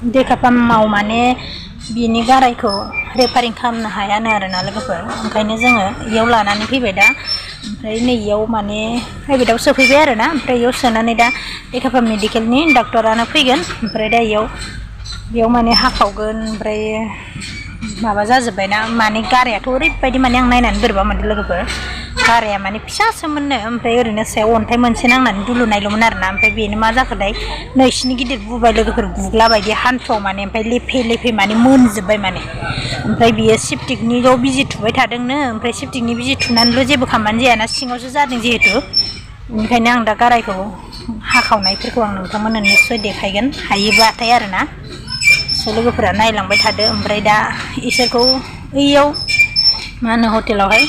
देखा माव माने बिनि गारायखौ रेफारिं खालामनो हायानो आरोना लोगोफोर ओंखायनो जोङो इयाव लानानै फैबाय दा ओमफ्राय नै इयाव माने प्राइभेटाव सोफैबाय आरोना ओमफ्राय इयाव सोनानै दा देखा मेडिकेलनि डक्टरानो फैगोन ओमफ्राय दा इयाव माने हाखावगोन ओमफ्राय माबा जाजोब्बायना माने गारायाथ' ओरैबायदि माने आं नायनानै बोरैबा मोनदों लोगोफोर गाराया माने फिसासोमोननो ओमफ्राय ओरैनो सायाव अन्थाइ मोनसे नांनानै दुलुनायल'मोन आरोना ओमफ्राय बेनो मा जाखोथाय नैसिनि गिदिर बुबाय लोगोफोर गुग्ला बायदि हान्थुआव माने ओमफ्राय लेफे माने मोनजोब्बाय माने ओमफ्राय बियो सेप्टिकनिल' बिजि थुबाय थादोंनो ओमफ्राय सेप्टिकनि बिजि थुनानैल' जेबो खामानि जायाना सिङावसो जादों जिहेतु बेनिखायनो आं दा गारायखौ हाखावनायफोरखौ आं नोंथांमोननो निस्सय देखायगोन हायोबाथाय आरोना लोगोफोरा नायलांबाय थादो ओमफ्राय दा इसोरखौ ओइयाव मा होनो हटेलावहाय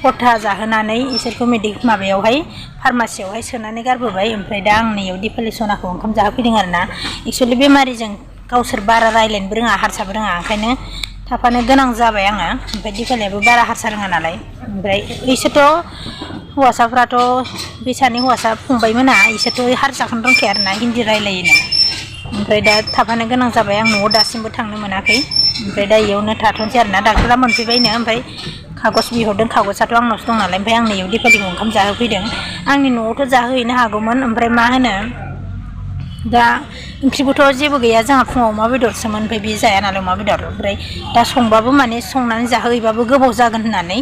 खथा जाहोनानै इसोरखौ माबायावहाय फार्मासियावहाय सोनानै गारबोबाय ओमफ्राय दा आं नैयाव दिपालि सनाखौ ओंखाम जाहोफैदों आरोना एक्सुवेलि बेमारिजों गावसोर बारा रायलायनोबो रोङा हारसाबो रोङा ओंखायनो थाफानो गोनां जाबाय आङो ओमफ्राय दिपालियाबो बारा हारसा रोङा नालाय ओमफ्राय इसोरथ' हौवासाफ्राथ' बे सानै हौवासा फंबायमोना इसोरथ' हारसाखौनो रोंखाया आरोना हिन्दी रायलायोनो ओमफ्राय दा थाफानो गोनां जाबाय आं न'आव दासिमबो थांनो मोनाखै ओमफ्राय दा इयावनो थाथ'नोसै आरोना डाक्टरा मोनफैबायनो ओमफ्राय कागज बिहरदों कागजआथ' आंनावसो दं नालाय ओमफ्राय आं नैयाव दिपालिखौ ओंखाम जाहोफैदों आंनि न'आवथ' जाहोहैनो हागौमोन ओमफ्राय मा होनो दा ओंख्रिबोथ' जेबो गैया जोंहा फुङाव अमा बेदरसोमोन ओमफ्राय बे जाया नालाय अमा बेदर ओमफ्राय दा संबाबो माने संनानै जाहोहैबाबो गोबाव जागोन होननानै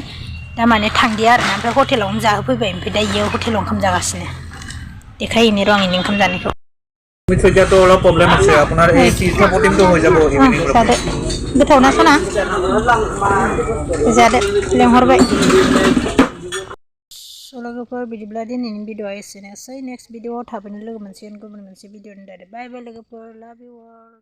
दा माने थांदिया आरोना ओमफ्राय हटेलावनो जाहोफैबाय ओमफ्राय दा इयाव हटेलाव ओंखाम जागासिनो দেখাইনি र' आंनि ओंखाम जानायखौ মিঠৈয়াটো অলপ প্ৰব্লেম আছে আপোনাৰ এই তীৰ্থ প্ৰটিনটো হৈ যাব ইভিনিং जादो गोथाव ना सना जादो लेंहरबाय लोगोफोर बिदिब्ला दिनैनि भिडिअआ एसेनोसै नेक्स्ट भिडिअआव थाबैनो लोगो मोनसिगोन गुबुन मोनसे भिडिअनि दारै बाय बाय लोगोफोर लाभ इउ अल